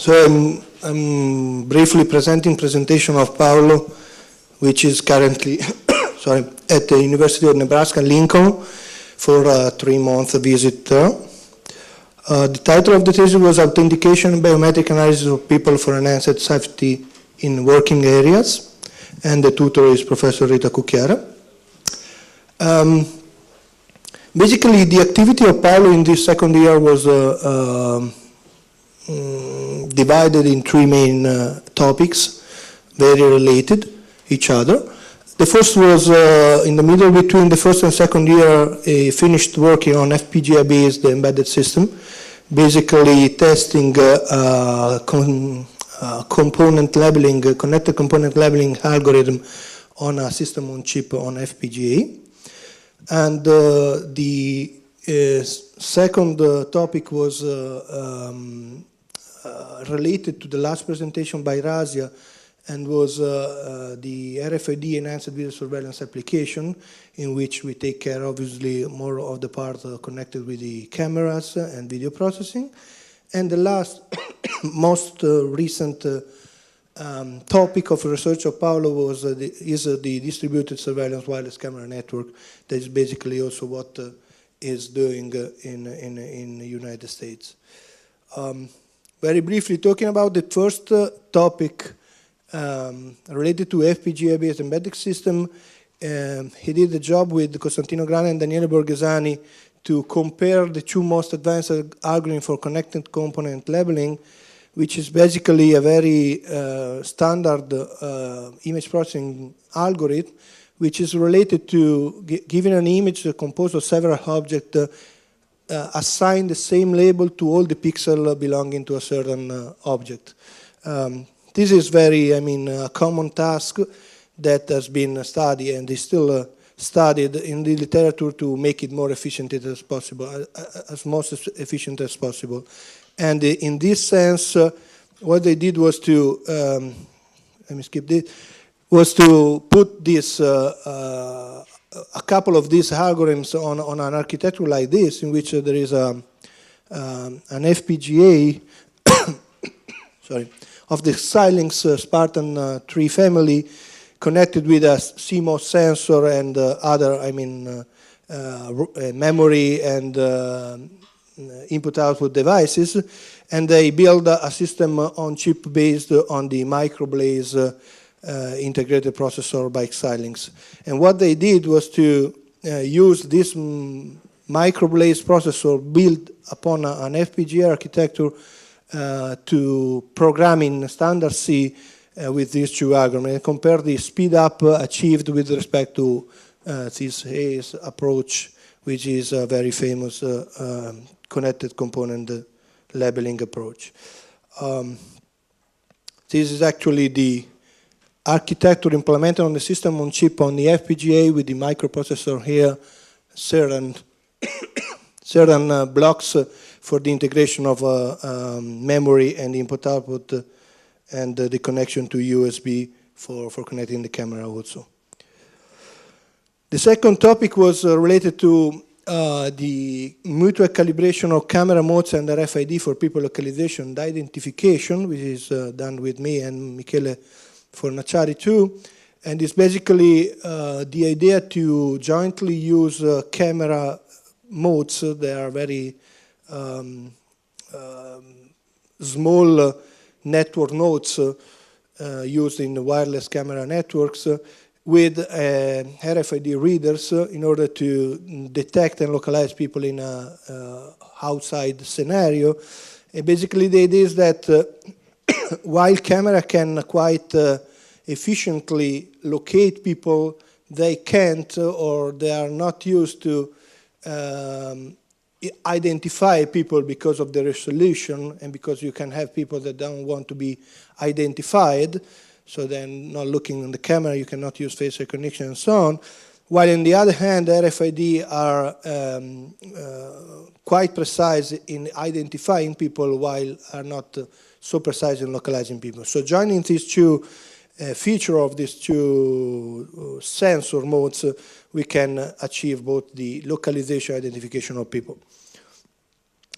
So I'm briefly presentation of Paolo, which is currently at the University of Nebraska-Lincoln for a 3-month visit there. The title of the thesis was Authentication and Biometric Analysis of People for Enhanced Safety in Working Areas, and the tutor is Professor Rita Cucchiara. Basically, the activity of Paolo in this second year was divided in 3 main topics, very related each other. The first was in the middle between the first and second year, he finished working on FPGA-based embedded system, basically testing component labeling, connected component labeling algorithm on a system on chip on FPGA. And the second topic was related to the last presentation by Razia, and was the RFID enhanced video surveillance application, in which we take care, obviously, more of the part connected with the cameras and video processing. And the last, most recent topic of research of Paolo was the distributed surveillance wireless camera network. That is basically also what is doing in the United States. Very briefly, talking about the first topic related to FPGA-based embedded system, he did the job with Costantino Grana and Daniele Borghesani to compare the 2 most advanced algorithms for connected component labeling, which is basically a very standard image processing algorithm, which is related to giving an image composed of several objects, assign the same label to all the pixels belonging to a certain object. This is very, a common task that has been studied and is still studied in the literature to make it more efficient as possible, as most efficient as possible. And in this sense, what they did was to, let me skip this, was to put this, a couple of these algorithms on an architecture like this, in which there is an FPGA, sorry, of the Xilinx Spartan 3 family, connected with a CMOS sensor and other, memory and input-output devices, and they build a system on chip based on the Microblaze integrated processor by Xilinx. And what they did was to use this Microblaze processor built upon an FPGA architecture to program in standard C with these 2 algorithms, and compare the speed up achieved with respect to this Hayes approach, which is a very famous connected component labeling approach. This is actually the architecture implemented on the system on chip on the FPGA with the microprocessor here, certain blocks for the integration of memory and input-output, and the connection to USB for connecting the camera also. The second topic was related to the mutual calibration of camera modes and RFID for people localization and identification, which is done with me and Michele Fornaciari too. And it's basically the idea to jointly use camera modes. They are very small network nodes used in the wireless camera networks with RFID readers in order to detect and localize people in a outside scenario. And basically the idea is that while camera can quite efficiently locate people, they can't, or they are not used to identify people because of the resolution, and because you can have people that don't want to be identified, so then not looking on the camera, you cannot use face recognition and so on. While on the other hand, RFID are quite precise in identifying people, while are not so precise in localizing people. So joining these 2 feature of these 2 sensor modes, we can achieve both the localization and identification of people.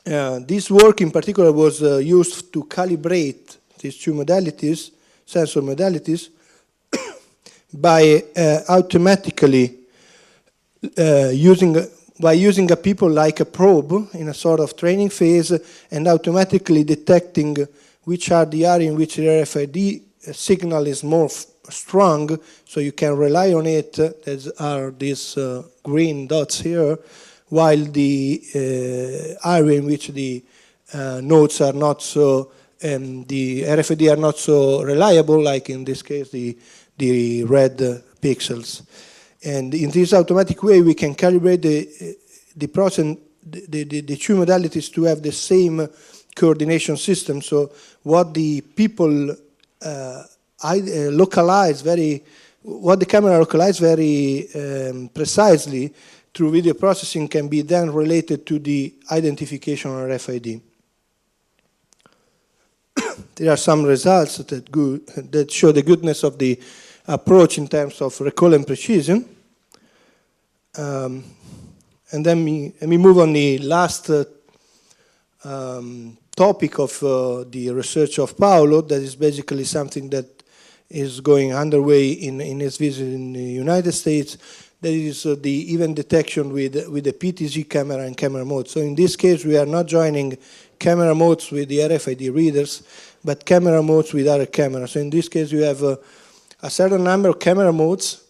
This work in particular was used to calibrate these two modalities, sensor modalities, by automatically using a people like a probe in a sort of training phase and automatically detecting which are the area in which the RFID signal is more strong, so you can rely on it. There are these green dots here, while the area in which the nodes are not so, the RFID are not so reliable, like in this case the red pixels. And in this automatic way, we can calibrate the process, the two modalities to have the same coordination system. So what the people localize what the camera localize very precisely through video processing can be then related to the identification of RFID. There are some results that show the goodness of the approach in terms of recall and precision. And then let me move on the last topic of the research of Paolo. That is basically something that is going underway in his visit in the United States. That is the event detection with the PTZ camera and camera mode. So in this case, we are not joining camera modes with the RFID readers, but camera modes with other cameras. So in this case, you have a certain number of camera modes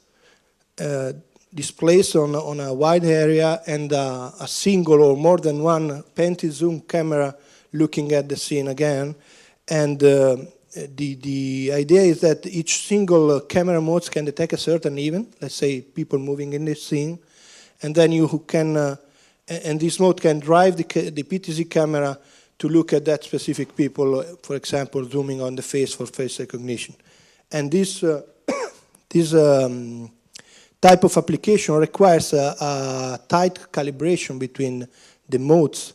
displaced on a wide area and a single or more than one penti-zoom camera looking at the scene again. And the idea is that each single camera modes can detect a certain event, let's say people moving in this scene, and then you can, and this mode can drive the PTZ camera to look at that specific people, for example, zooming on the face for face recognition. And this type of application requires a tight calibration between the modes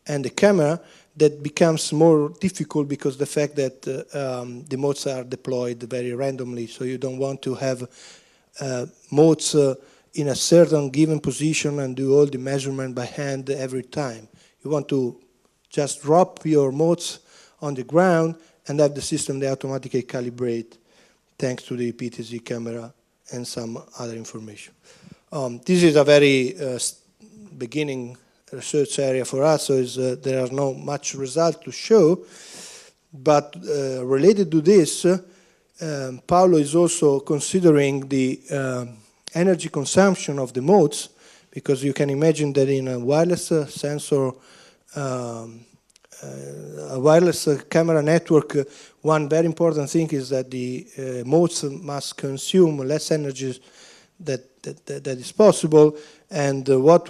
and the camera that becomes more difficult because the fact that the modes are deployed very randomly. So you don't want to have modes in a certain given position and do all the measurement by hand every time. You want to just drop your modes on the ground and have the system they automatically calibrate thanks to the PTZ camera and some other information. This is a very beginning research area for us, so there are not much result to show. But related to this, Paolo is also considering the energy consumption of the modes, because you can imagine that in a wireless sensor, a wireless camera network, one very important thing is that the modes must consume less energy that is possible. And what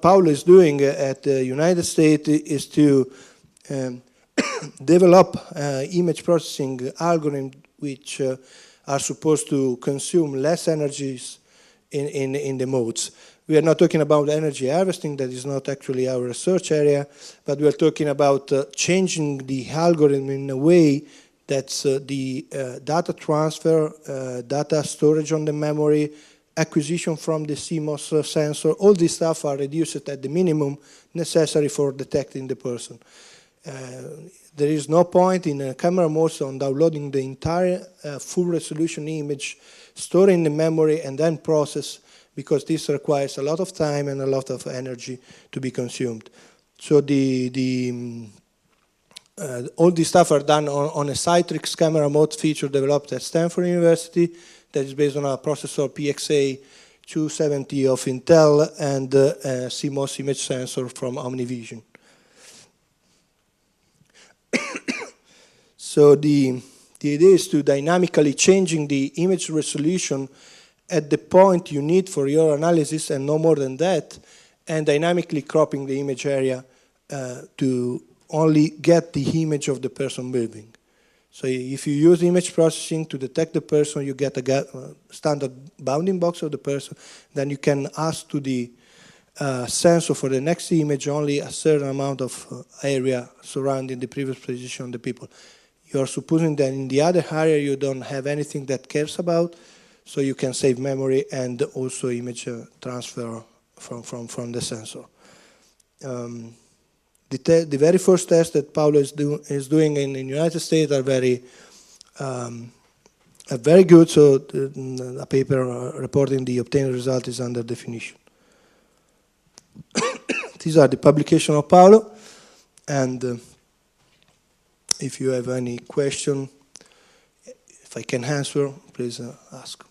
Paolo is doing at the United States is to develop image processing algorithms which are supposed to consume less energies in the modes. We are not talking about energy harvesting, that is not actually our research area, but we are talking about changing the algorithm in a way that the data transfer, data storage on the memory, acquisition from the CMOS sensor, all these stuff are reduced at the minimum necessary for detecting the person. There is no point in a camera mode on downloading the entire full resolution image, storing the memory, and then process, because this requires a lot of time and a lot of energy to be consumed. So all this stuff are done on a Citrix camera mode feature developed at Stanford University that is based on a processor PXA 270 of Intel and a CMOS image sensor from OmniVision. So the idea is to dynamically changing the image resolution at the point you need for your analysis and no more than that, and dynamically cropping the image area to only get the image of the person moving. So if you use image processing to detect the person, you get a standard bounding box of the person, then you can ask to the sensor for the next image only a certain amount of area surrounding the previous position of the people. You're supposing that in the other area you don't have anything that cares about, so you can save memory and also image transfer from the sensor. The very first test that Paolo is doing in the United States are very good, so a paper reporting the obtained result is under definition. These are the publications of Paolo, and if you have any question, if I can answer, please ask.